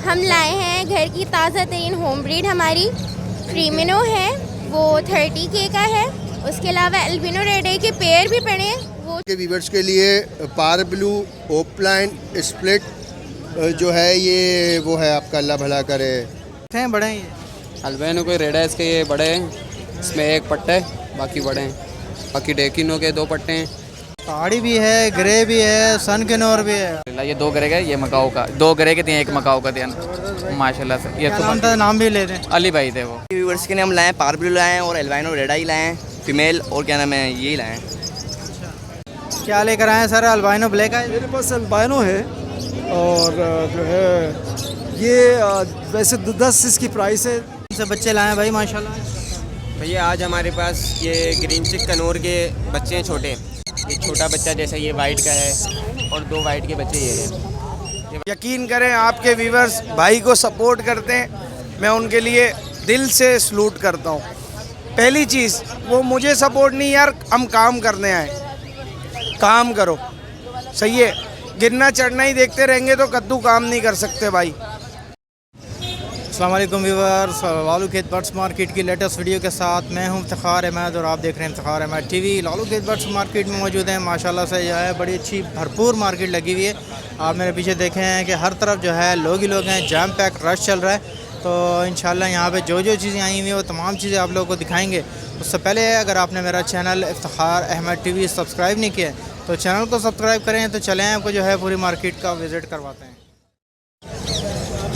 हम लाए हैं घर की ताज़ा तरीन होम ब्रीड हमारी क्रीमिनो है, वो 30K का है। उसके अलावा एल्बिनो रेड है के पेयर भी पड़े हैं वो के व्यूवर्स के लिए पार ब्लू ओपलाइन स्प्लिट जो है ये वो है आपका, अल्लाह भला करे। हैं बड़े हैं ये अल्बिनो कोई रेड है इसके, ये बड़े हैं, इसमें एक पट्टा है, बाकी बड़े हैं। बाकी डेकिनो के 2 पट्टे हैं। पहाड़ी भी है, ग्रे भी है, सन किनोर भी है। ये 2 ग्रे का, ये मकाओ का, 2 ग्रे के दिए, एक मकाओ का दिया माशाल्लाह से। ये नाम था, नाम भी ले दें। अली भाई थे वो। व्यूवर्स के लिए हम लाए हैं पार ब्लू लाए हैं और एल्बिनो रेड आई लाए हैं फीमेल, और क्या नाम है यही लाए हैं। क्या लेकर आए हैं सर? अल्बाइनो ब्लैक है मेरे पास अल्बाइनो है और जो है ये वैसे 10 इसकी प्राइस है। से बच्चे लाए हैं भाई माशाल्लाह। भैया आज हमारे पास ये ग्रीन चिक कनौर के बच्चे हैं छोटे। ये छोटा बच्चा जैसा ये वाइट का है और 2 वाइट के बच्चे ये हैं। यकीन करें आपके व्यूवर्स भाई को सपोर्ट करते हैं, मैं उनके लिए दिल से सलूट करता हूँ। पहली चीज़ वो मुझे सपोर्ट नहीं, यार हम काम करने आए, काम करो, सही है। गिरना चढ़ना ही देखते रहेंगे तो कद्दू काम नहीं कर सकते भाई। अस्सलाम वालेकुम व्यूअर्स, लालू खेत बर्ड्स मार्केट की लेटेस्ट वीडियो के साथ मैं हूं इफ्तिखार अहमद और आप देख रहे हैं इफ्तिखार अहमद टीवी। लालू खेत बर्ड्स मार्केट में मौजूद हैं। माशाल्लाह से जो है बड़ी अच्छी भरपूर मार्केट लगी हुई है। आप मेरे पीछे देखें हैं कि हर तरफ जो है लोग ही लोग हैं, जैम पैक रश चल रहा है। तो इंशाल्लाह यहाँ पे जो जो चीज़ें आई हुई हैं वो तमाम चीज़ें आप लोगों को दिखाएँगे। उससे पहले अगर आपने मेरा channel Iftikhar Ahmed TV subscribe नहीं किया तो चैनल को सब्सक्राइब करें। तो चलें आपको जो है पूरी मार्केट का विज़िट करवाते हैं।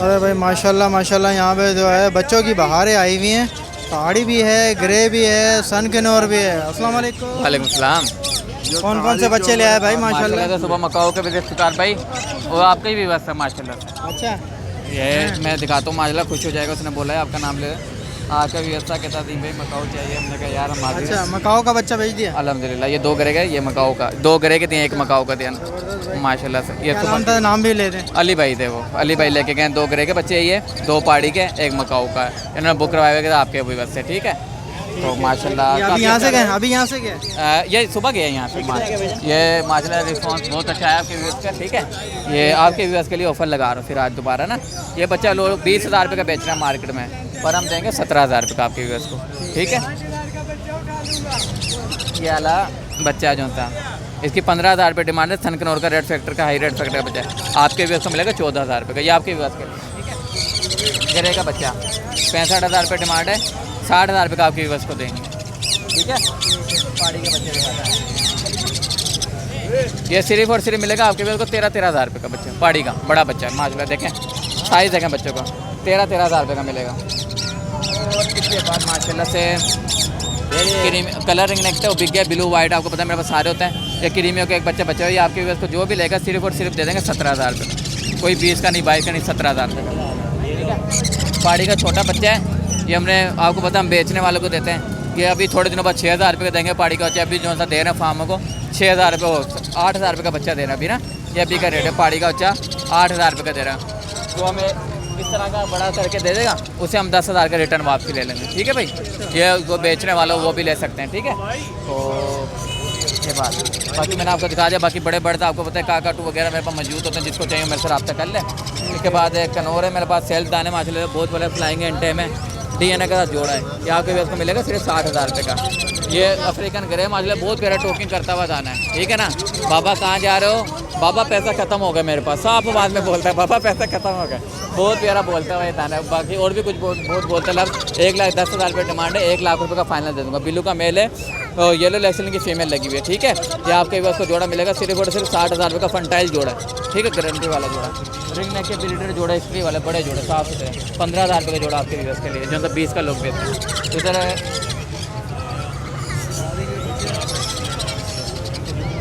अरे भाई माशाल्लाह माशाल्लाह, यहाँ पे जो है बच्चों की बहारें आई हुई हैं। पहाड़ी भी है, ग्रे भी है, सन किनोर भी है। अस्सलाम वालेकुम। वालेकुम सलाम। कौन कौन से बच्चे ले आए भाई माशाल्लाह? तो सुबह मकाओ के विजिट शिकार भाई, और आपका ही व्यवस्था माशाल्लाह। अच्छा, ये मैं दिखाता हूँ, माशाल्लाह खुश हो जाएगा। उसने बोला है आपका नाम ले, आपका व्यवस्था कहता थी भाई मकाओ चाहिए। हमने कहा यार हम आते हैं। अच्छा, मकाओ का बच्चा भेज दिया अल्हम्दुलिल्लाह। ये 2 ग्रे का, ये मकाओ का, 2 ग्रे के दिए, एक मकाओ का दिया माशाल्लाह से। ये नाम था, नाम भी ले दें। अली भाई थे वो, अली भाई लेके गए। 2 ग्रे के बच्चे ये, 2 पहाड़ी के, एक मकाऊ का है। इन्होंने बुक करवाए हुए आपके भी बस से, ठीक है। तो माशाल्लाह अभी यहाँ से गए, अभी यहाँ से गए, ये सुबह गए यहाँ से। ये माशाल्लाह रिस्पांस बहुत अच्छा है आपके व्यूअर्स का, ठीक है। ये आपके व्यूअर्स के लिए ऑफर लगा रहा हूँ फिर आज दोबारा ना। ये बच्चा लोग 20,000 रुपये का बेच रहे हैं मार्केट में, पर हम देंगे 17,000 रुपये का आपके व्यूअर्स को, ठीक है। ये वाला बच्चा जो था इसकी 15,000 रुपये डिमांड है। सन किनोर का रेड फैक्टर का, हाई रेड फैक्टर का बच्चा है। आपके व्यूअर्स को मिलेगा 14,000 रुपये का। ये आपके व्यूअर्स के लिए, ठीक है। ग्रे का बच्चा 65,000 रुपये डिमांड है, 60,000 रुपये का आपके व्यूअर्स को देंगे, ठीक है। पहाड़ी के बच्चे दिखाता है, ये सिर्फ और सिर्फ मिलेगा आपके व्यूअर्स को 13,000 रुपये का बच्चा, पहाड़ी का बड़ा बच्चा है माशाल्लाह। देखें साइज़ देखें बच्चों का, 13,000 रुपये का मिलेगा। और इसके बाद माशाल्लाह से क्रीम कलर रिंग नेक्स्ट है, वो बिग है, ब्लू वाइट, आपको पता है मेरे पास सारे होते हैं। ये क्रीमियों के एक बच्चा बच्चा है। ये आपके व्यूअर्स को जो भी लेगा सिर्फ और सिर्फ दे देंगे 17,000 रुपये। कोई 20 का नहीं, 22 का नहीं, 17,000 रुपये का, ठीक है। पहाड़ी का छोटा बच्चा है, ये हमने आपको पता हम बेचने वालों को देते हैं। ये अभी थोड़े दिनों बाद 6,000 रुपये का देंगे पहाड़ी का बच्चा। अभी जो सा दे रहे हैं फार्मों को 6,000 रुपये, 8,000 रुपये का बच्चा दे रहा है अभी ना। ये अभी का रेट है, पहाड़ी का बच्चा 8,000 रुपये का दे रहा है। जो हमें इस तरह का बड़ा करके दे देगा उसे हम 10,000 का रिटर्न वापसी ले लेंगे, ठीक है भाई। ये वो बेचने वालों वो भी ले सकते हैं, ठीक है। तो ये बात, बाकी मैंने आपको दिखा दिया। बाकी बड़े बड़े तो आपको पता है काकाटू वगैरह मेरे पास मौजूद होते हैं, जिसको चाहिए मेरे से रब्ता कर ले। इसके बाद एक कनौर है मेरे पास, सेल्फ दाने माशाल्लाह बहुत बड़े फ्लाइंग एंटे में DNA के साथ जोड़ा है। ये आपके व्यवस्था मिलेगा सिर्फ 60,000 रुपये का। ये अफ्रीकन ग्रे माशाल्लाह बहुत प्यारा टोकिंग करता हुआ दाना है, ठीक है ना। बाबा कहाँ जा रहे हो? बाबा पैसा ख़त्म हो गया मेरे पास, साफ बाद में बोलता है बाबा पैसा ख़त्म हो गया। बहुत प्यारा बोलता है ये दाना। बाकी और भी कुछ बहुत बोलते हैं। लग 1,10,000 रुपये डिमांड है, 1 लाख रुपये का फाइनल दे दूँगा। बिल्लू का मेल है और येलो लेक्सिन की फीमेल लगी हुई है, ठीक है। ये आपके व्यवस्था को जोड़ा मिलेगा सिर्फ और सिर्फ 60,000 रुपये का फंटाइल जोड़ा है, ठीक है। गारंटी वाला जोड़ा, रिंग नेक के ब्रीडर जोड़ा, स्त्री वाले बड़े जोड़े साफ सुथरे 15,000 रुपये का जोड़ा आपके व्यवस्था के लिए, जो मतलब 20 का लोग बेचते हैं। इधर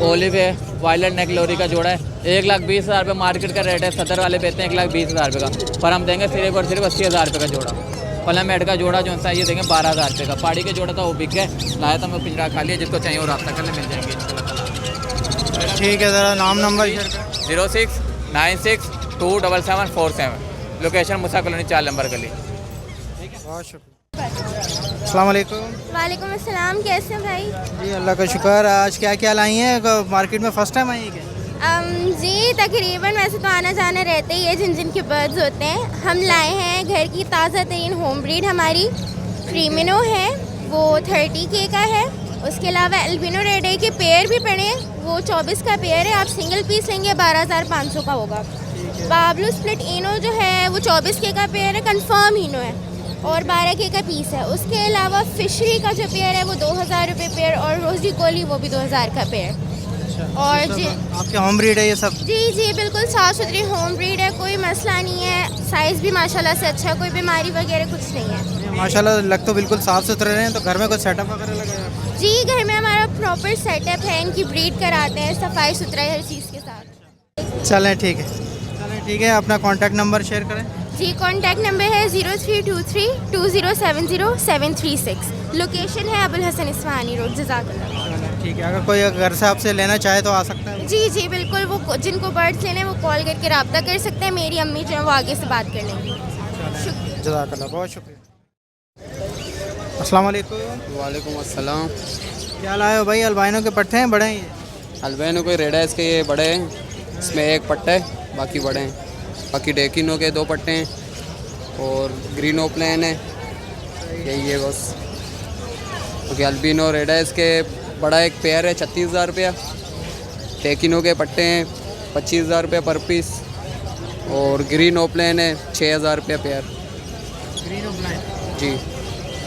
ओलिव है, वायलेट नेक लोरी का जोड़ा है, 1,20,000 रुपये मार्केट का रेट है। सदर वाले बेचते हैं 1,20,000 रुपये का, पर हम देंगे सिर्फ और सिर्फ 80,000 रुपये का जोड़ा। पलामेड का जोड़ा जो सा ये देंगे 12,000 रुपये का। पहाड़ी का जोड़ा था वो बिक गए, लाया था मैं पिंजरा खा लिया। जिसको चाहिए वो रब्ता कर ले, मिल जाएंगे इंशाल्लाह। ठीक है, ज़रा नाम नंबर 0696277447, लोकेशन मूसा कॉलोनी 4 नंबर गली। बहुत शुक्रिया। अस्सलाम वालेकुम। वालेकुम अस्सलाम, कैसे हैं भाई? जी अल्लाह का शुक्र। आज क्या क्या लाई हैं मार्केट में? फर्स्ट टाइम आई है क्या? जी तकरीबन वैसे तो आना जाना रहता ही है जिन जिन के बर्ड्स होते हैं। हम लाए हैं घर की ताज़ा तरीन होम ब्रीड हमारी क्रीमिनो है, वो 30K का है। उसके अलावा एल्बिनो रेड आई के पेयर भी पड़े हैं, वो 24 का पेयर है। आप सिंगल पीस लेंगे 12,500 का होगा। बाबलू स्प्लिट इनो जो है वो 24K का पेयर है, कंफर्म इनो है, और 12K का पीस है। उसके अलावा फिशरी का जो पेयर है वो 2,000 रुपये पेयर, और रोजी कोली वो भी 2,000 का पेयर। और जी आपके होम ब्रीड है ये सब? जी बिल्कुल साफ़ सुथरी होम ब्रीड है, कोई मसला नहीं है। साइज़ भी माशाल्लाह से अच्छा है, कोई बीमारी वगैरह कुछ नहीं है। माशाल्लाह लग तो बिल्कुल साफ़ सुथरे हैं। तो घर में कुछ सेटअप वगैरह लगा है? जी घर में हमारा प्रॉपर सेटअप है, इनकी ब्रीड कराते हैं, सफाई सुथराई हर चीज़ के साथ। चलें ठीक है, अपना कॉन्टैक्ट नंबर शेयर करें। जी कॉन्टैक्ट नंबर है 0323207736। लोकेशन है अबुल हसन इस्फहानी रोड, जज़ाकल्लाह। ठीक है, अगर कोई घर से आपसे लेना चाहे तो आ सकता है? जी बिल्कुल, वो जिनको बर्ड्स लेने हैं वो कॉल करके रब्ता कर सकते हैं। मेरी अम्मी जो है वो आगे से बात कर लेंगी। शुक्रिया, जज़ाकल्लाह, बहुत शुक्रिया। अस्सलाम वालेकुम। वालेकुम अस्सलाम। क्या लाए हो भाई? अल्बाइनो के पट्टे हैं, बड़े हैं ये? अल्बाइनो कोई रेड है इसके, ये बड़े हैं। इसमें एक पट्टा है, बाकी बड़े हैं। बाकी डेकिनो के 2 पट्टे हैं और ग्रीनो प्लेन है, यही है बस। क्योंकि अल्बिनो रेड है इसके बड़ा एक पेयर है 36,000 रुपया। डेकिनो के पट्टे हैं 25,000 रुपया पर पीस, और ग्रीन ओप्लेन है 6,000 रुपया पेयर। ग्रीन ओप्लाइन जी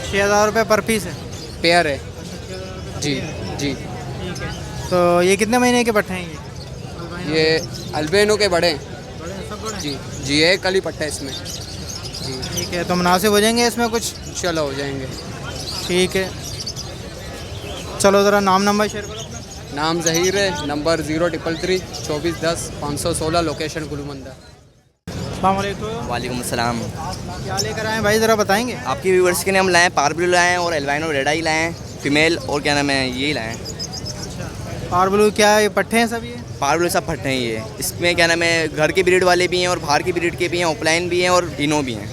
6,000 रुपये पर पीस है, पेयर है जी जी। ठीक है, तो ये कितने महीने के पट्टे हैं ये अल्बिनो के बड़े हैं सब बड़े? जी एक कली पट्टा है इसमें जी। ठीक है, तो मुनासिब हो जाएंगे इसमें कुछ? चलो हो जाएंगे। ठीक है, चलो ज़रा नाम नंबर शेयर करो अपना। नाम ज़हीर है, नंबर 03332410 लोकेशन कुलुमंदा। अस्सलाम वालेकुम। वालेकुम अस्सलाम। क्या लेकर आए भाई, ज़रा बताएंगे? आपके व्यूवर्स के लिए हम लाए हैं पारब्लू लाए हैं और एल्बाइनो रेड आई लाए हैं फीमेल, और क्या नाम है यही लाए हैं। और ब्लू क्या ये पट्टे हैं सब? ये पारब्लू सब फट्टे हैं ये। इसमें क्या नाम है घर की ब्रीड वाले भी हैं और बाहर की ब्रीड के भी हैं, ऑफलाइन भी हैं और इनो भी हैं।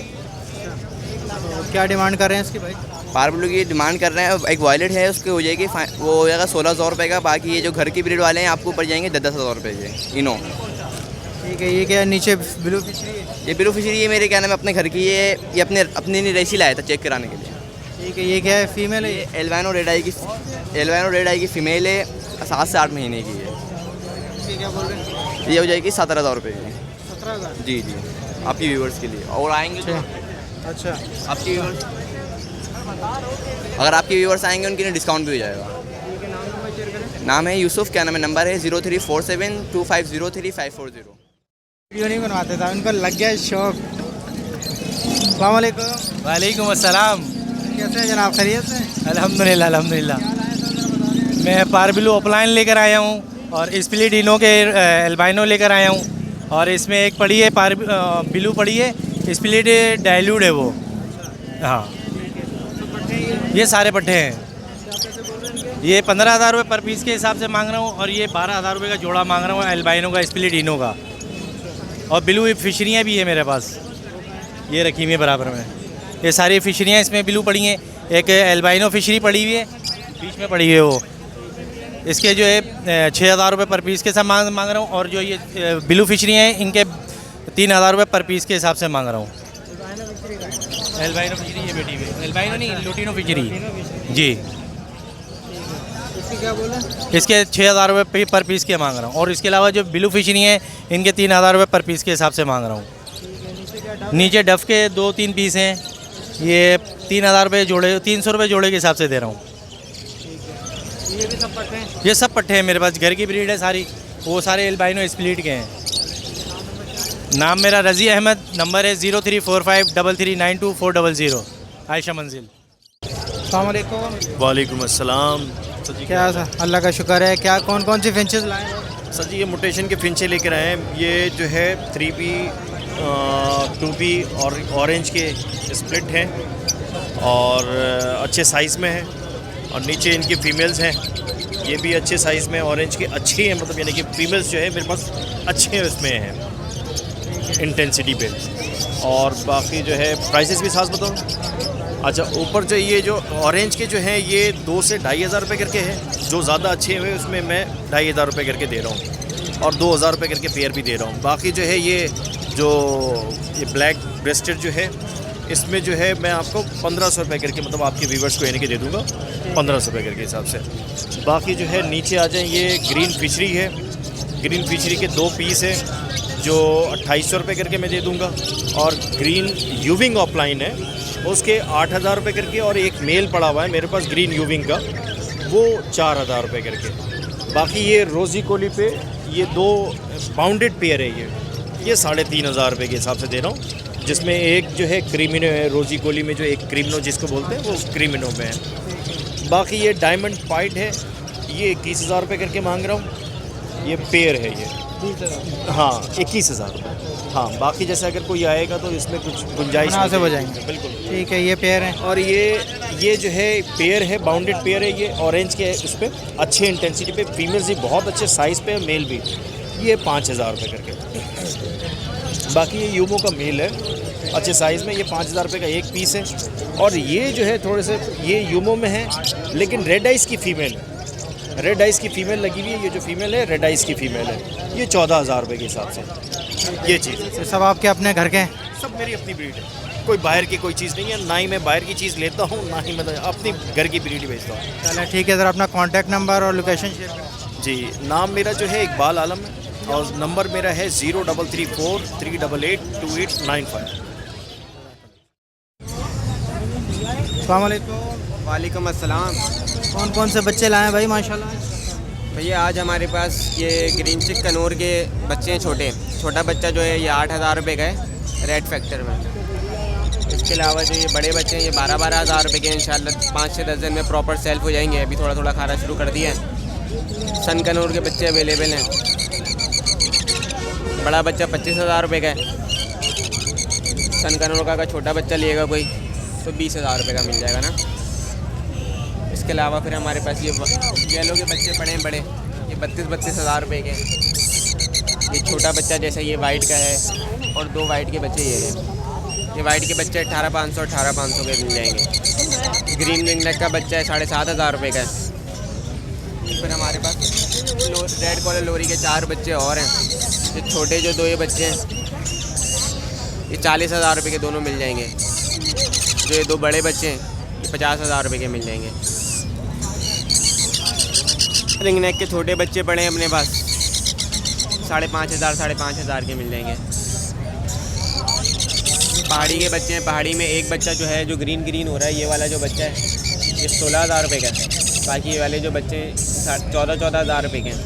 तो क्या डिमांड कर रहे हैं इसकी भाई? पारब्लू की डिमांड कर रहे हैं, एक वॉयलेट है उसकी हो जाएगी वो हो जाएगा 16,000 रुपये का। बाकी ये जो घर की ब्रीड वाले हैं आपको पड़ जाएंगे 10,000 रुपये के इनो। ठीक है, ये क्या नीचे ब्लू फिशरी है? ये ब्लू फिशरी है मेरे क्या नाम है अपने घर की, ये अपने रेसी लाया था चेक कराने के लिए। ठीक है, ये क्या है, फीमेल है? ये एल्बाइनो रेड आई की फ़ीमेल है, 7 से 8 महीने की है। ये क्या बोल रहे हैं? ये हो जाएगी 17,000 रुपये की। 17,000? जी आपकी व्यूवर्स के लिए। और आएंगे तो अच्छा, आपकी व्यूवर्स, अगर आपके व्यूवर्स आएंगे उनके लिए डिस्काउंट भी हो जाएगा। नाम है यूसुफ, क्या नाम है नंबर है 034725035540। वीडियो नहीं बनवाते था, उनको लग गया शौक। अस्सलाम वालेकुम। वालेकुम अस्सलाम। कैसे हैं जनाब, खैरियत से? अल्हम्दुलिल्लाह अल्हम्दुलिल्लाह। मैं पारब्लू ऑफलाइन लेकर आया हूँ और स्प्लिट इनो के एल्बाइनो लेकर आया हूँ, और इसमें एक पड़ी है ब्लू पड़ी है, स्प्लिट डाइल्यूट है वो। हाँ, ये सारे पट्टे हैं। ये 15,000 रुपये पर पीस के हिसाब से मांग रहा हूँ, और ये 12,000 रुपये का जोड़ा मांग रहा हूँ एल्बाइनो का, स्प्लिट इनो का। और ब्लू फिशरियाँ भी है मेरे पास, ये रखी हुई है बराबर में। ये सारी फिशरियाँ इसमें ब्लू पड़ी हैं। एक एल्बाइनो फिशरी पड़ी हुई है, बीच में पड़ी हुई है वो। इसके जो है 6,000 रुपये पर पीस के साथ मांग रहा हूँ, और जो ये ब्लू फिशरियाँ हैं इनके 3,000 रुपये पर पीस के हिसाब से मांग रहा हूँ। एल्बाइनो फिशरी ये बेटी हुई, एल्बाइनो नहीं लुटिनो फिशरी जी। क्या बोला? इसके 6,000 रुपये पर पीस के मांग रहा हूँ, और इसके अलावा जो ब्लू फिशरी हैं इनके 3,000 रुपये पर पीस के हिसाब से मांग रहा हूँ। नीचे डफ के 2-3 पीस हैं, ये 3,000 रुपये जोड़े, 300 रुपये जोड़े के हिसाब से दे रहा हूँ। ये भी सब पट्टे हैं? ये सब पट्टे हैं मेरे पास, घर की ब्रीड है सारी, वो सारे एल्बाइनो स्प्लिट के हैं। नाम मेरा रज़ी अहमद, नंबर है 0345339240। आयशा मंजिल। अस्सलाम वालेकुम। वालेकुम अस्सलाम। क्या अल्लाह का शुक्र है। क्या कौन कौन सी फिंचेस लाए हैं? सर जी ये मोटेशन के फिंचे लेकर आए हैं। ये जो है 3B 2B और ऑरेंज के स्प्लिट हैं, और अच्छे साइज़ में हैं। और नीचे इनके फीमेल्स हैं, ये भी अच्छे साइज़ में ऑरेंज के अच्छी हैं, मतलब यानी कि फीमेल्स जो है मेरे पास अच्छे उसमें हैं इंटेंसिटी पे। और बाकी जो है प्राइसेस भी साथ बताओ। अच्छा, ऊपर जो ये जो ऑरेंज के जो हैं ये 2 से 2,500 रुपये करके हैं, जो ज़्यादा अच्छे हुए उसमें मैं 2,500 रुपये करके दे रहा हूँ। और 2000 रुपये करके पेयर भी दे रहा हूँ। बाकी जो है ये ब्लैक ब्रेस्टेड जो है इसमें जो है मैं आपको 1500 रुपये करके मतलब आपके व्यूवर्स को यानी कि दे दूँगा 1500 रुपये करके हिसाब से। बाकी जो है नीचे आ जाए, ये ग्रीन फिशरी है, ग्रीन फिशरी के 2 पीस है जो 2800 रुपये करके मैं दे दूँगा। और ग्रीन यूविंग ऑफलाइन है उसके 8000 रुपये करके, और एक मेल पड़ा हुआ है मेरे पास ग्रीन यूविंग का, वो 4000 रुपये करके। बाकी ये रोज़ी कोली पे ये 2 बाउंडेड पेयर है, ये 3500 रुपये के हिसाब से दे रहा हूँ, जिसमें एक जो है क्रीमिनो है, रोज़ी कोली में जो एक क्रीमिनो जिसको बोलते हैं वो क्रीमिनो में है। बाकी ये डायमंड पाइट है, ये 21000 रुपये करके मांग रहा हूँ, ये पेयर है ये। हाँ 21000 रुपये। हाँ बाकी जैसे अगर कोई आएगा तो इसमें कुछ गुंजाइश से हो जाएंगे। बिल्कुल ठीक है, ये पेयर है। और ये जो है पेयर है, बाउंडेड पेयर है, ये ऑरेंज के उस पर अच्छे इंटेंसिटी पे, फीमेल्स भी बहुत अच्छे साइज़ पे, मेल भी, ये 5000 रुपये करके। बाकी ये यूमो का मेल है अच्छे साइज़ में, ये 5000 रुपये का एक पीस है। और ये जो है थोड़े से ये यूमो में है लेकिन रेड आइस की फ़ीमेल, रेड आइस की फ़ीमेल लगी हुई है, ये जो फीमेल है रेड आइस की फ़ीमेल है, ये 14000 रुपये के हिसाब से ये चीज़ है। सब आपके अपने घर के हैं? सब मेरी अपनी ब्रीड है, कोई बाहर की कोई चीज़ नहीं है, ना ही मैं बाहर की चीज़ लेता हूँ, ना ही मैं अपनी घर की ब्रीड ही बेचता हूँ। चलो ठीक है, ज़रा अपना कॉन्टैक्ट नंबर और लोकेशन शेयर करें। जी, नाम मेरा जो है इकबाल आलम है और नंबर मेरा है 0334 388 2895। अस्सलाम वालेकुम। वालेकुम अस्सलाम। कौन कौन से बच्चे लाए हैं भाई माशाल्लाह? भैया आज हमारे पास ये ग्रीन चिक कनौर के बच्चे हैं, छोटा बच्चा जो है ये 8000 रुपये का है रेड फैक्टर में। इसके अलावा जो ये बड़े बच्चे हैं ये 12-12 हज़ार रुपये के इंशाल्लाह 5-6 दर्जन में प्रॉपर सेल्फ हो जाएंगे। अभी थोड़ा थोड़ा खाना शुरू कर दिया है। सन कनौर के बच्चे अवेलेबल हैं। बड़ा बच्चा 25,000 रुपये का है। सन कनौर का अगर छोटा बच्चा लेगा कोई तो 20,000 रुपये का मिल जाएगा ना। इसके अलावा फिर हमारे पास ये येलो के बच्चे पड़े हैं बड़े, ये 32-32 हज़ार रुपये के। ये छोटा बच्चा जैसे ये वाइट का है और 2 वाइट के बच्चे ये हैं। ये वाइट के बच्चे 18,500 के मिल जाएंगे। ग्रीन विंग नेक का बच्चा है 7,500 रुपये का है। फिर हमारे पास रेड कॉलर लोरी के 4 बच्चे और हैं। ये छोटे जो 2 ये बच्चे हैं ये 40,000 रुपये के दोनों मिल जाएंगे। जो ये 2 बड़े बच्चे हैं ये 50,000 रुपये के मिल जाएंगे। रिंग नेक के छोटे बच्चे पड़े हैं अपने पास 5,500 के मिल जाएंगे। पहाड़ी के बच्चे हैं, पहाड़ी में एक बच्चा जो है जो ग्रीन हो रहा है, ये वाला जो बच्चा है ये 16,000 रुपये का है। बाकी ये वाले जो बच्चे 14,000 रुपये के हैं।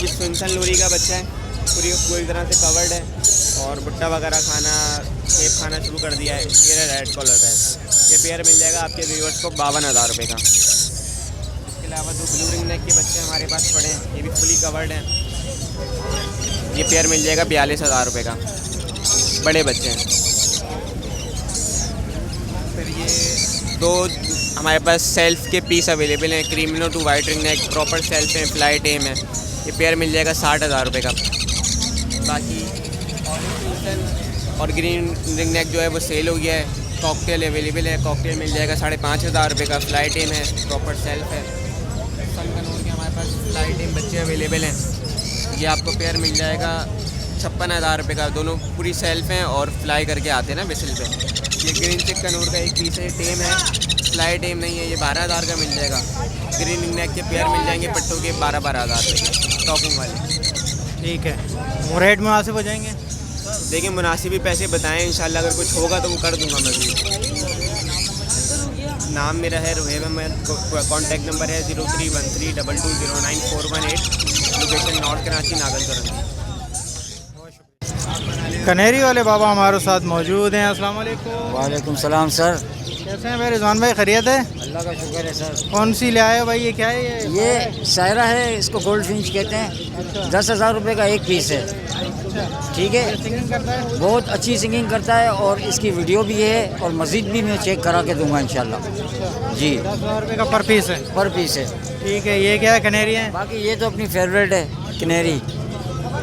ये सुनसन लोरी का बच्चा है, पूरी तरह से कवर्ड है और भुट्टा वगैरह सेब खाना शुरू कर दिया है। ये रेड कलर का है। ये पेयर मिल जाएगा आपके व्यूअर्स को 52,000 रुपये का। इसके अलावा 2 ब्लू रिंग नेक के बच्चे हमारे पास पड़े हैं, ये भी फुली कवर्ड हैं। ये पेयर मिल जाएगा 42,000 रुपये का, बड़े बच्चे हैं। फिर ये 2 हमारे पास सेल्फ के पीस अवेलेबल हैं, क्रीमिनो 2 white ring neck proper self है, फ्लाइट एम है। ये पेयर मिल जाएगा 60,000 रुपये का। बाकी और ग्रीन रिंग नेक जो है वो सेल हो गया है। कॉकटेल अवेलेबल है, कॉकटेल मिल जाएगा 5,500 रुपये का, फ्लाइट एम है, प्रॉपर सेल्फ है। सन कनौर के हमारे पास फ्लाइट एम बच्चे अवेलेबल हैं। ये आपको पेयर मिल जाएगा 56,000 रुपये का। दोनों पूरी सेल्फ हैं और फ्लाई करके आते हैं ना विसल पे। ये ग्रीन चिक कनौर का एक पीस है, टेम है, फ्लाइट एम नहीं है, ये 12,000 का मिल जाएगा। ग्रीन रिंग नेक के पेयर मिल जाएंगे पट्टों के 12,000 रुपये के, टॉकिंग वाले। ठीक है, वो रेट मुनासिब हो जाएंगे। देखिए मुनासिब ही पैसे बताएं, इंशाल्लाह अगर कुछ होगा तो वो कर दूंगा मैं भी। नाम मेरा है रुहेब अहमद, कॉन्टैक्ट नंबर है 0313220941 लोकेशन नॉर्थ कराची नागलसरन। कनेरी वाले बाबा हमारे साथ मौजूद हैं। अस्सलाम वालेकुम। वालेकुम सलाम सर। कैसे हैं भाई रिजवान भाई, खैरियत है? अल्लाह का शुक्र है सर। कौन सी ले आए हो भाई, ये क्या है? ये शायरा है, इसको गोल्ड फिंच कहते हैं। 10,000 रुपये का एक पीस है। ठीक है, सिंगिंग करता है, बहुत अच्छी सिंगिंग करता है और इसकी वीडियो भी है और मज़ीद भी मैं चेक करा के दूंगा इंशाल्लाह। जी 10,000 रुपये का पर पीस है। पर पीस है। ठीक है, ये क्या है? कनेरी है। बाकी ये तो अपनी फेवरेट है कनेरी।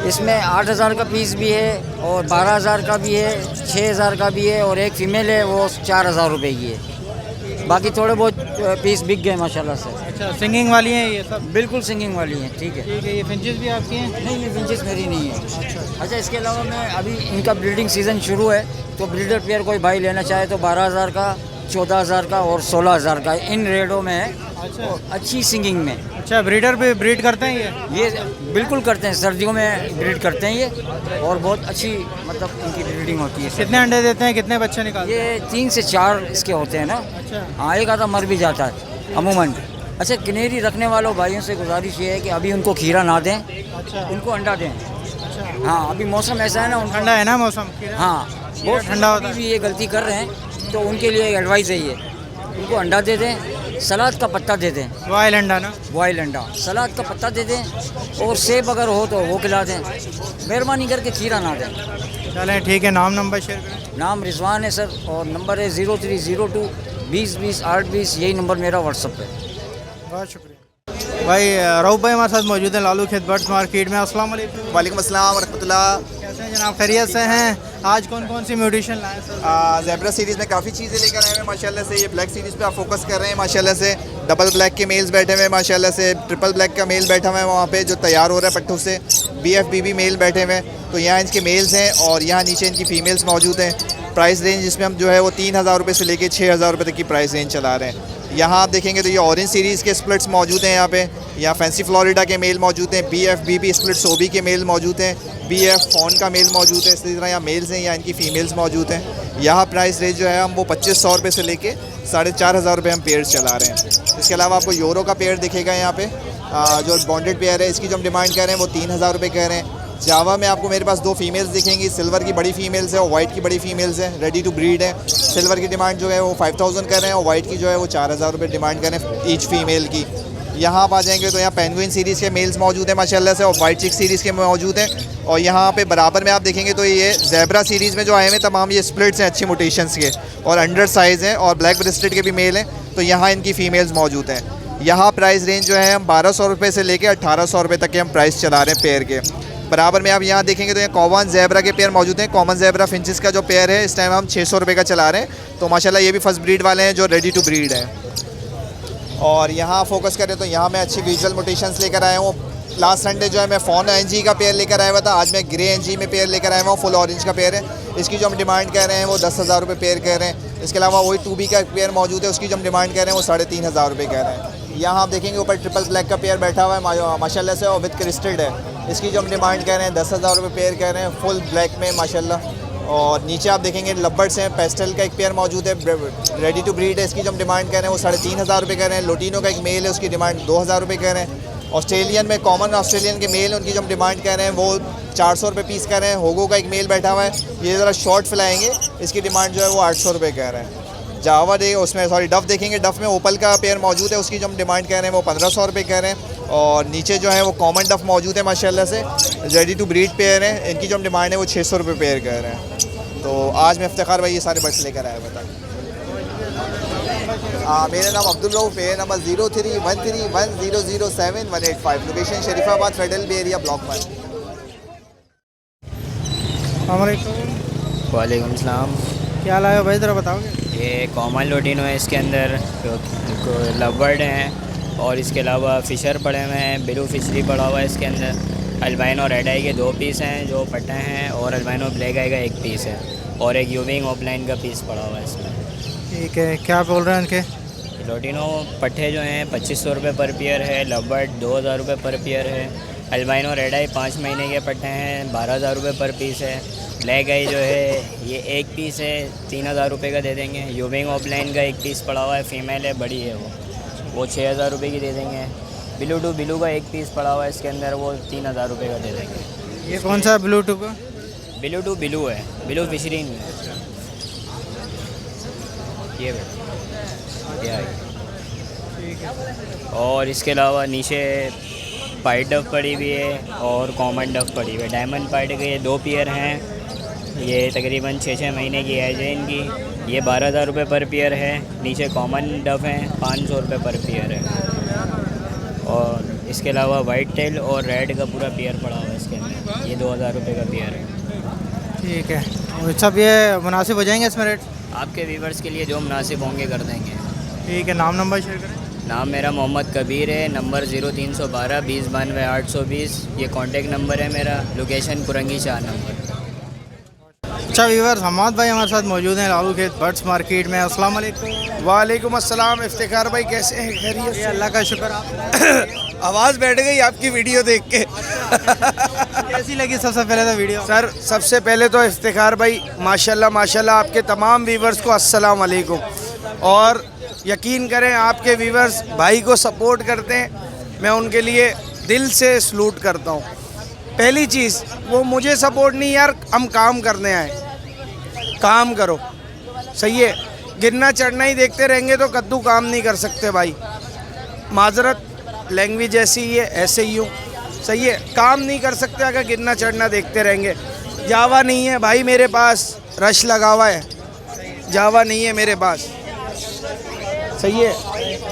इसमें 8,000 का पीस भी है और 12,000 का भी है, 6,000 का भी है और एक फ़ीमेल है वो 4,000 रुपये की है। बाकी थोड़े बहुत पीस बिक गए माशाल्लाह से। अच्छा, सिंगिंग वाली हैं ये सब? बिल्कुल सिंगिंग वाली हैं। ठीक है, ठीक है। ये फिंचेस भी आपकी हैं? नहीं, ये फिंचेस मेरी नहीं है। अच्छा, इसके अलावा मैं अभी इनका ब्रीडिंग सीज़न शुरू है, तो ब्रीडर पेयर कोई भाई लेना चाहे तो 12,000 का, 14,000 का और 16,000 का इन रेटों में है। अच्छा, अच्छी सिंगिंग में। अच्छा, ब्रीडर पे ब्रीड करते हैं ये बिल्कुल करते हैं, सर्दियों में ब्रीड करते हैं ये, और बहुत अच्छी मतलब इनकी ब्रीडिंग होती है। कितने अंडे देते हैं, कितने बच्चे निकालते हैं? ये 3 से 4 इसके होते हैं ना। अच्छा। हाँ, एक आधा मर भी जाता है अमूमन। अच्छा, किनेरी रखने वालों भाइयों से गुजारिश ये है कि अभी उनको खीरा ना दें। अच्छा। उनको अंडा दें। अच्छा। हाँ, अभी मौसम ऐसा है ना, ठंडा है ना मौसम। हाँ, बहुत ठंडा होता है। भी ये गलती कर रहे हैं, तो उनके लिए एडवाइस है ये, उनको अंडा दे दें, सलाद का पत्ता दे दें। बॉयल अंडा ना? बॉयल अंडा, सलाद का पत्ता दे दें, और सेब अगर हो तो वो खिला दें। मेहरबानी करके खीरा ना दें। चलें, ठीक है। नाम नंबर शेयर करें। नाम रिजवान है सर, और नंबर है 0302 20 20 8 20। यही नंबर मेरा व्हाट्सअप है। बहुत शुक्रिया भाई। रऊफ भाई हमारे साथ मौजूद हैं लालू खेत बर्ड्स मार्केट में। अस्सलाम वालेकुम। वालेकुम अस्सलाम वरहमतुल्लाह। कैसे हैं जनाब, खैरियत से हैं? आज कौन कौन सी म्यूटेशन लाए सर? ज़ेब्रा सीरीज़ में काफ़ी चीज़ें लेकर आए हैं माशाल्लाह से। ये ब्लैक सीरीज़ पे आप फोकस कर रहे हैं माशाल्लाह से। डबल ब्लैक के मेल्स बैठे हुए हैं माशाल्लाह से। ट्रिपल ब्लैक का मेल बैठा हुआ है वहाँ पे जो तैयार हो रहा है पट्टों से। BFBB मेल बैठे हुए हैं। तो यहाँ इनके मेल्स हैं और यहाँ नीचे इनकी फ़ीमेल्स मौजूद हैं। प्राइस रेंज इसमें हम जो है वो 3,000 रुपये से लेकर 6,000 रुपये तक की प्राइस रेंज चला रहे हैं। यहाँ आप देखेंगे तो ये ऑरेंज सीरीज़ के स्प्लिट्स मौजूद हैं यहाँ पे। यहाँ फैंसी फ्लोरिडा के मेल मौजूद हैं। BFBB स्प्लिट सोबी के मेल मौजूद हैं। BF फॉन का मेल मौजूद है। इसी तरह यहाँ मेल्स हैं, यहाँ इनकी फ़ीमेल्स मौजूद हैं। यहाँ प्राइस रेंज जो है हम वो 2,500 रुपये से लेके 4,500 रुपये हम पेयर चला रहे हैं। इसके अलावा आपको यूरो का पेयर दिखेगा यहाँ पे, जो बॉन्डेड पेयर है। इसकी जो हम डिमांड कर रहे हैं वो 3,000 रुपये कह रहे हैं। जावा में आपको मेरे पास 2 फीमेल्स दिखेंगी। सिल्वर की बड़ी फीमेल्स है और वाइट की बड़ी फीमेल्स हैं, रेडी टू ब्रीड है। सिल्वर की डिमांड जो है वो 5,000 कर रहे हैं और वाइट की जो है वो 4,000 रुपये डिमांड कर रहे हैं ईच फीमेल की। यहाँ आप आ जाएंगे तो यहाँ पेंगुइन सीरीज़ के मेल्स मौजूद हैं माशाल्लाह से, और वाइट चिक सीरीज़ के मौजूद हैं। और यहाँ पे बराबर में आप देखेंगे तो ये ज़ेब्रा सीरीज़ में जो आए हुए तमाम ये स्प्लिट्स हैं अच्छी मोटेशंस के, और अंडर साइज़ हैं, और ब्लैक ब्रेस्टेड के भी मेल हैं। तो यहाँ इनकी फ़ीमेल्स मौजूद हैं। यहाँ प्राइस रेंज जो है हम 1,200 रुपये से लेकर 1,800 रुपये तक के हम प्राइस चला रहे हैं पेयर के। बराबर में आप यहाँ देखेंगे तो ये कॉमन ज़ेब्रा के पेयर मौजूद हैं। कॉमन ज़ेब्रा फिंचेस का जो पेयर है इस टाइम हम 600 रुपये का चला रहे हैं। तो माशाल्लाह ये भी फर्स्ट ब्रीड वाले हैं जो रेडी टू ब्रीड है। और यहाँ फोकस करें तो यहाँ मैं अच्छी विजुअल मोटेशंस लेकर आया हूँ। लास्ट संडे जो है मैं फ़ॉन NG का पेयर लेकर आया हुआ था। आज मैं ग्रे NG में पेयर लेकर आया हुआ हूँ, फुल ऑरेंज का पेयर है। इसकी जो हम डिमांड कर रहे हैं वो 10,000 रुपये पेयर कह रहे हैं। इसके अलावा वही 2B का पेयर मौजूद है, उसकी जो हम डिमांड कर रहे हैं वो 3,500 रुपये कह रहे हैं। यहाँ आप देखेंगे ऊपर ट्रिपल ब्लैक का पेयर बैठा हुआ है माशाल्लाह से, और विद क्रिस्टल्ड है। इसकी जो हम डिमांड कर रहे हैं 10,000 रुपये पेयर कह रहे हैं, फुल ब्लैक में माशाल्लाह। और नीचे आप देखेंगे लबर्ड्स हैं, पेस्टल का एक पेयर मौजूद है, रेडी टू ब्रीड है। इसकी जो हम डिमांड कर रहे हैं वो 3,500 रुपये कह रहे हैं। लोटिनो का एक मेल है, उसकी डिमांड 2,000 रुपये कह रहे हैं। ऑस्ट्रेलियन में कॉमन ऑस्ट्रेलियन के मेल उनकी जो हम डिमांड कर रहे हैं वो 400 रुपये पीस कर रहे हैं। होगो का एक मेल बैठा हुआ है, ये ज़रा शॉर्ट फैलाएंगे, इसकी डिमांड जो है वो 800 रुपये कह रहे हैं। जावा दे उसमें डफ़ देखेंगे, डफ़ में ओपल का पेयर मौजूद है, उसकी जो हम डिमांड कर रहे हैं वो 1,500 रुपये कह रहे हैं। और नीचे जो है वो कॉमन डफ़ मौजूद है माशाल्लाह से, रेडी टू ब्रीड पेयर है। इनकी जो हम डिमांड है वो 600 रुपये पेयर कह रहे हैं। तो आज मैं इफ्तिखार भाई ये सारे बर्ड्स लेकर आया बता। मेरा नाम Abdul Rauf, payer number 03131007 location Sharifabad federal B area block 1। वालेकुम सलाम। क्या लाया भाई, ज़रा बताओगे? ये कॉमन लोटिनो है, इसके अंदर लवबर्ड हैं और इसके अलावा फ़िशर पड़े हुए हैं, ब्लू फिशरी पड़ा हुआ है इसके अंदर। अल्बाइनो रेड आई के 2 पीस हैं जो पट्टे हैं, और अल्बाइनो ब्लैक आई का 1 पीस है, और एक यूविंग ऑफलाइन का पीस पड़ा हुआ है इसमें। ठीक है, क्या बोल रहे हैं इनके? लोटिनो पट्टे जो हैं 2,500 रुपये पर पेयर है। लवबर्ड 2,000 रुपये पर पेयर है। अल्बाइनो रेड आई 5 महीने के पट्टे हैं, 12,000 रुपये पर पीस है। ब्लैक आई जो है ये 1 पीस है, 3,000 रुपये का दे देंगे। यूविंग ऑफलाइन का 1 पीस पड़ा हुआ है, फीमेल है, बड़ी है, वो 6,000 रुपये की दे देंगे। ब्लू टू ब्लू का 1 पीस पड़ा हुआ है इसके अंदर, वो 3,000 रुपये का दे देंगे। ये कौन सा ब्लू टू का? ब्लू टू ब्लू है, ब्लू फिशरीन में ये ठीक है। और इसके अलावा नीचे पाइट डफ पड़ी हुई है और कॉमन डफ पड़ी हुई है। डायमंड पाइट के ये 2 पेयर हैं, ये तकरीबन 6-6 महीने की एज है इनकी। ये 12,000 रुपये पर पेयर है। नीचे कॉमन डफ हैं, 500 रुपये पर पेयर है। और इसके अलावा वाइट टेल और रेड का पूरा पेयर पड़ा हुआ है इसके अंदर, ये 2,000 रुपये का पेयर है। ठीक है, और सब ये मुनासिब हो जाएंगे इसमें रेट? आपके व्यूवर्स के लिए जो मुनासिब होंगे कर देंगे। ठीक है, नाम नंबर शेयर करें। नाम मेरा मोहम्मद कबीर है, नंबर 0312 20 92 820, ये कॉन्टेक्ट नंबर है मेरा। Location Korangi 4 number. अच्छा व्यूअर्स, हमाद भाई हमारे साथ मौजूद हैं लालू खेत बर्ड्स मार्केट में। अस्सलाम वालेकुम। वालेकुम अस्सलाम। इफ्तिखार भाई कैसे हैं? खैरियत से? अल्लाह का शुक्र। आप आवाज़ बैठ गई आपकी वीडियो देख के। कैसी लगी सबसे पहले तो वीडियो? सर सबसे पहले तो इफ्तिखार भाई माशाल्लाह माशाल्लाह, आपके तमाम व्यूवर्स को अस्सलाम वालेकुम। और यकीन करें आपके व्यूवर्स भाई को सपोर्ट करते हैं, मैं उनके लिए दिल से सलूट करता हूँ। पहली चीज़, वो मुझे सपोर्ट नहीं यार, हम काम करने आए, काम करो, सही है। गिरना चढ़ना ही देखते रहेंगे तो कद्दू काम नहीं कर सकते भाई। माजरत, लैंग्वेज ऐसी ही है, ऐसे ही हूँ, सही है। काम नहीं कर सकते अगर गिरना चढ़ना देखते रहेंगे। जावा नहीं है भाई मेरे पास, रश लगा हुआ है, जावा नहीं है मेरे पास, सही है।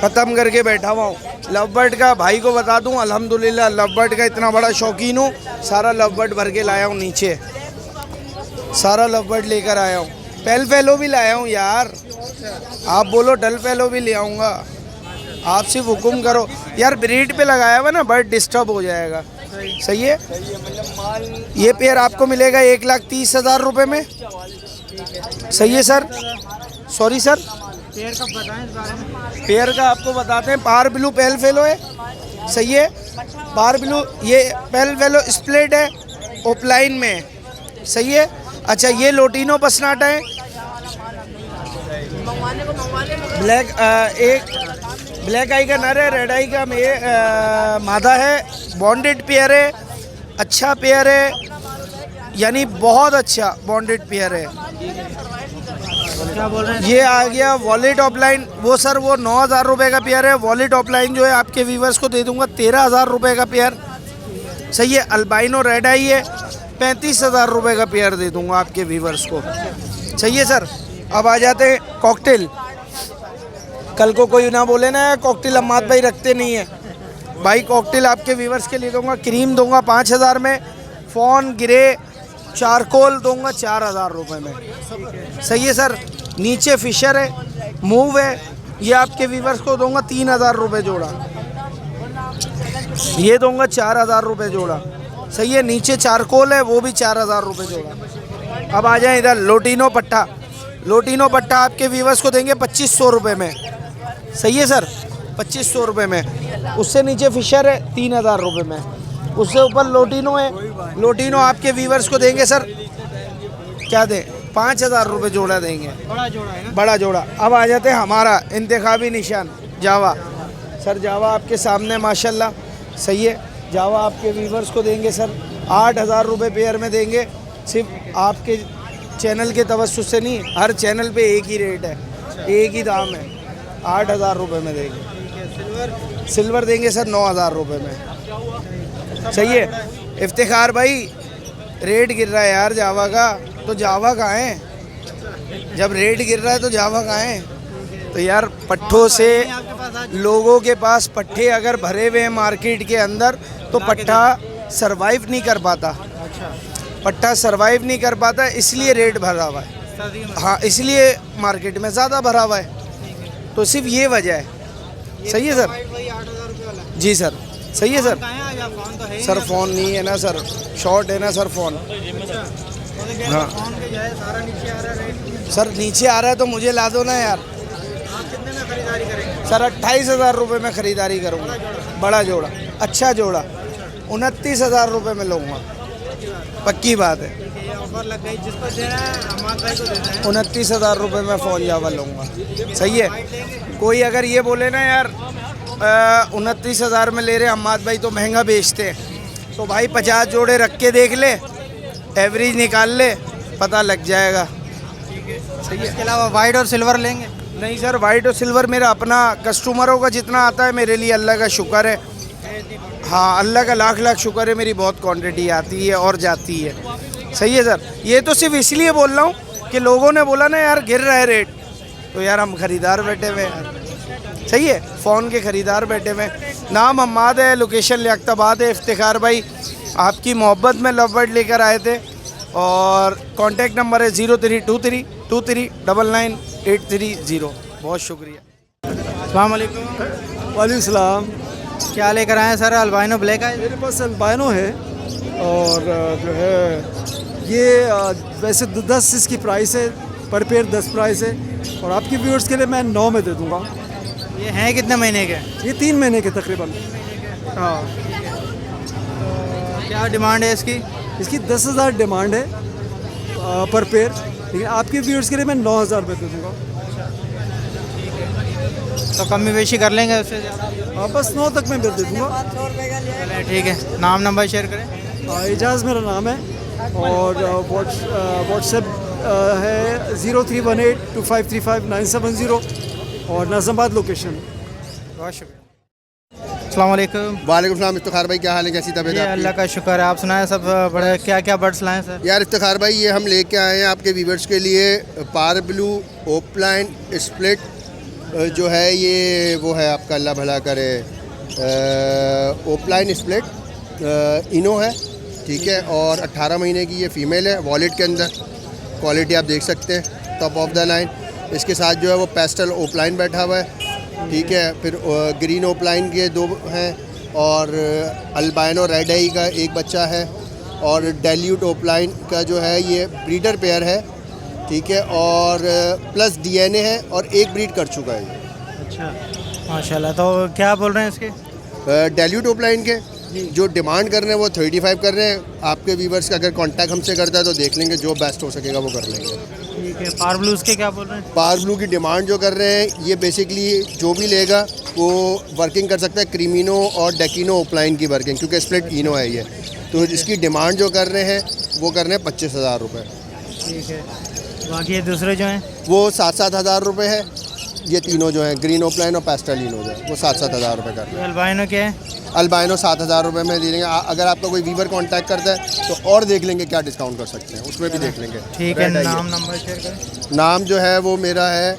ख़त्म करके बैठा हुआ हूँ। लव बर्ड का भाई को बता दूँ, अल्हम्दुलिल्लाह लव बर्ड का इतना बड़ा शौकीन हूँ, सारा लव बर्ड भर के लाया हूँ नीचे, सारा लव बर्ड लेकर आया हूँ। पेल फेलो भी लाया हूँ यार, आप बोलो डल फेलो भी ले आऊँगा, आप सिर्फ हुक्म करो यार। ब्रीड पे लगाया हुआ ना, बर्ड डिस्टर्ब हो जाएगा, सही है। ये पेयर आपको मिलेगा 1,30,000 रुपये में, सही है सर। सॉरी सर, पेयर का बताएं इस बारे में। पेयर का आपको बताते हैं, पार ब्लू पेल फेलो है, सही है। पार ब्लू, ये पेल फेलो स्प्लिट है, ओपलाइन में है, सही है। अच्छा, ये लोटिनो पसनाटा है, ब्लैक एक ब्लैक आई का नर है, रेड आई का मादा है, बॉन्डेड पेयर है, अच्छा पेयर है, यानी बहुत अच्छा बॉन्डेड पेयर है। क्या बोल रहे हैं? ये आ गया वॉलेट ऑफलाइन, वो सर वो 9,000 रुपये का पेयर है। वॉलेट ऑफलाइन जो है आपके व्यूवर्स को दे दूंगा 13,000 रुपये का पेयर, सही है। अल्बाइनो रेड आई है, 35,000 रुपये का पेयर दे दूंगा आपके व्यूवर्स को, सही है सर। अब आ जाते हैं कॉकटेल। कल को कोई ना बोले ना कॉकटेल अम्माद भाई रखते नहीं है, भाई कॉकटेल आपके व्यूवर्स के लिए दूंगा। क्रीम दूंगा 5,000 में, फ़ॉन ग्रे चारकोल दूंगा 4,000 रुपये में, सही है सर। नीचे फिशर है, मूव है, ये आपके व्यूवर्स को दूंगा 3,000 रुपये जोड़ा, ये दूंगा 4,000 रुपये जोड़ा, सही है। नीचे चारकोल है, वो भी 4,000 रुपये जोड़ा। अब आ जाए इधर लोटिनो पट्टा। लोटिनो पट्टा आपके व्यूवर्स को देंगे 2,500 रुपये में, सही है सर, 2,500 रुपये में। उससे नीचे फिशर है 3,000 रुपये में, उससे ऊपर लोटिनो है। लोटिनो आपके व्यूवर्स को देंगे सर, क्या दें, 5,000 रुपये जोड़ा देंगे, बड़ा जोड़ा है ना? बड़ा जोड़ा। अब आ जाते हैं हमारा इंतखाबी निशान जावा। सर जावा आपके सामने माशाल्लाह, सही है। जावा आपके व्यूवर्स को देंगे सर 8,000 रुपये पेयर में देंगे। सिर्फ आपके चैनल के तवज्जुह से नहीं, हर चैनल पे एक ही रेट है, एक ही दाम है, 8,000 रुपये में देंगे। सिल्वर देंगे सर 9,000 रुपये में, सही है। इफ्तिखार भाई रेट गिर रहा है यार जावा का, तो जावा कहाँ है? जब रेट गिर रहा है तो जावा कहाँ है? तो यार पट्ठों से, लोगों के पास पट्ठे अगर भरे हुए हैं मार्केट के अंदर तो पट्टा सरवाइव नहीं कर पाता, पट्टा सरवाइव नहीं कर पाता, इसलिए रेट भरा हुआ है। हाँ, इसलिए मार्केट में ज़्यादा भरा हुआ है, तो सिर्फ ये वजह है, सही है सर। जी सर, सही है सर। सर फ़ोन नहीं है ना सर, शॉर्ट है ना सर फ़ोन। हाँ सर, नीचे आ रहा है तो मुझे ला दो ना यार। सर 28,000 रुपये में ख़रीदारी करूँगा, बड़ा जोड़ा, अच्छा जोड़ा, 29,000 रुपये में लूँगा, पक्की बात है। 29,000 रुपये में फ़ोन जावा लूँगा, सही है। कोई अगर ये बोले ना यार 29,000 में ले रहे अम्माद भाई तो महंगा बेचते हैं, तो भाई 50 जोड़े रख के देख ले, एवरेज निकाल ले, पता लग जाएगा, सही है। इसके अलावा वाइट और सिल्वर लेंगे? नहीं सर, वाइट और सिल्वर मेरा अपना कस्टमरों का जितना आता है मेरे लिए अल्लाह का शुक्र है। हाँ, अल्लाह का लाख लाख शुक्र है, मेरी बहुत क्वांटिटी आती है और जाती है, सही है सर। ये तो सिर्फ इसलिए बोल रहा हूँ कि लोगों ने बोला ना यार गिर रहा है रेट, तो यार हम ख़रीदार बैठे हुए हैं, सही है, फ़ोन के ख़रीदार बैठे हुए। नाम हम्माद है, लोकेशन लियाकताबाद है। इफ्तिखार भाई आपकी मोहब्बत में लव बर्ड लेकर आए थे, और कॉन्टैक्ट नंबर है 0323 2399 830। बहुत शुक्रिया। अस्सलाम वालेकुम। वालेकुम सलाम। क्या लेकर आए हैं सर? अल्बाइनो ब्लैक है? मेरे पास अल्बाइनो है और जो है ये वैसे 10 इसकी प्राइस है, पर पेयर 10 प्राइस है और आपके व्यूअर्स के लिए मैं 9 में दे दूँगा। ये हैं कितने महीने के? ये 3 महीने के तकरीबन। हाँ। तो क्या डिमांड है इसकी? इसकी 10,000 डिमांड है पर पेयर, लेकिन आपके व्यूअर्स के लिए मैं 9,000 में दे दूँगा। तो कमी बेशी कर लेंगे उससे ज़्यादा? हाँ, बस 9 तक मैं दे दूँगा। चलें ठीक है। नाम नंबर शेयर करें। एजाज़ मेरा नाम है और व्हाट्सएप है 03182535 और नाज़माबाद लोकेशन। बहुत शुक्रिया। अस्सलाम वालेकुम। वालेकुम सलाम। इफ्तिखार भाई क्या हाल है, कैसी तबीयत ये आपकी? अल्लाह का शुक्र है। आप सुनाएं सब बड़े क्या क्या बर्ड्स लाएं सर? यार इफ्तिखार भाई ये हम लेके आए हैं आपके व्यूवर्स के लिए पार ब्लू ओपलाइन स्प्लिट जो है ये वो है आपका, अल्लाह भला करे, ओपलाइन स्प्लिट इनो है, ठीक है। और 18 महीने की ये फ़ीमेल है, वॉलेट के अंदर। क्वालिटी आप देख सकते हैं, टॉप ऑफ द लाइन। इसके साथ जो है वो पेस्टल ओपलाइन बैठा हुआ है, ठीक है। फिर ग्रीन ओपलाइन के 2 हैं और अल्बाइनो रेड आई का एक बच्चा है और डेल्यूट ओपलाइन का जो है ये ब्रीडर पेयर है, ठीक है। और प्लस डीएनए है और एक ब्रीड कर चुका है ये। अच्छा माशाल्लाह। तो क्या बोल रहे हैं इसके? डेल्यूट ओपलाइन के जो डिमांड कर रहे हैं वो 35 कर रहे हैं। आपके व्यूवर्स का अगर कांटेक्ट हमसे करता है तो देख लेंगे, जो बेस्ट हो सकेगा वो कर लेंगे। ठीक है। पार ब्लूज़ के क्या बोल रहे हैं? पार ब्लू की डिमांड जो कर रहे हैं ये बेसिकली जो भी लेगा वो वर्किंग कर सकता है क्रीमिनो और डेकिनो ओपलाइन की वर्किंग, क्योंकि स्प्लिट इनो है ये। तो इसकी डिमांड जो कर रहे हैं वो कर रहे हैं 25,000 रुपये। ठीक है। बाकी ये दूसरे जो हैं वो 7-7 हज़ार रुपये है। ये तीनों जो हैं ग्रीन ओपलाइन और पेस्टल इनो जो है वो 7-7 हज़ार रुपये कर रहे हैं। अल्बाइनो क्या है? अल्बाइनो 7,000 रुपये में दे देंगे। अगर आपका कोई वीवर कांटेक्ट करता है तो और देख लेंगे क्या डिस्काउंट कर सकते हैं, उसमें भी देख लेंगे। ठीक है। नाम नंबर शेयर करें। नाम जो है वो मेरा है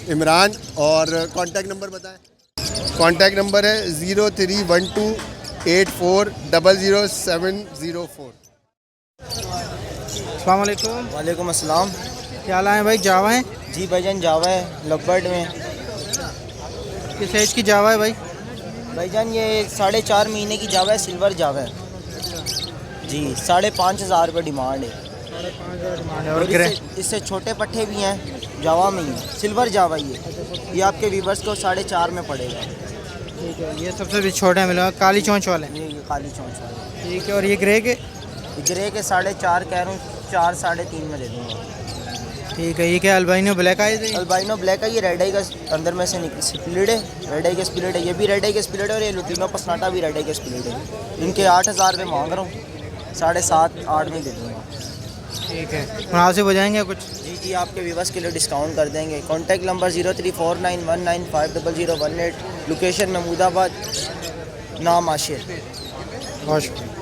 इमरान और कांटेक्ट नंबर बताएं। कांटेक्ट नंबर है 031284000704। अस्सलाम वालेकुम। वालेकुम अस्सलाम। क्या लाएँ भाई? जावा है? जी भाईजान जावा है लवबर्ड में। किस एज की जावा है भाई? भाईजान ये 4.5 महीने की जावा है, सिल्वर जावा है जी। 5,500 रुपये डिमांड है। और इससे छोटे पट्टे भी हैं, जावा में ही है, सिल्वर जावा ये आपके व्यूवर्स को 4.5 में पड़ेगा। ठीक है। ये सबसे भी छोटा मिलेगा, काली चोंच वाले? ये काली चोंच वाले। ठीक है। और ये ग्रे के? ग्रे के 4.5 कह रहा हूँ, 4-3.5 में दे दूँगा। ठीक है। ये क्या अल्बाइनो ब्लैक आई थी? अल्बाइनो ब्लैक है, ये रेड आई का अंदर में से स्प्लिट है, रेड आई का स्प्लिट है। ये भी रेड आई का स्प्लिट है और ये लुटिनो पसनाटा भी रेड आई का स्प्लिट है। इनके 8,000 रुपये मांग रहा हूँ, 7.5-8 में दे दूँगा। ठीक है। मुनासिब हो जाएंगे कुछ? जी आपके व्यूवर्स के लिए डिस्काउंट कर देंगे। कॉन्टैक्ट नंबर 0349195018, लोकेशन महमूदाबाद, नाम आशिर। बहुत शुक्रिया।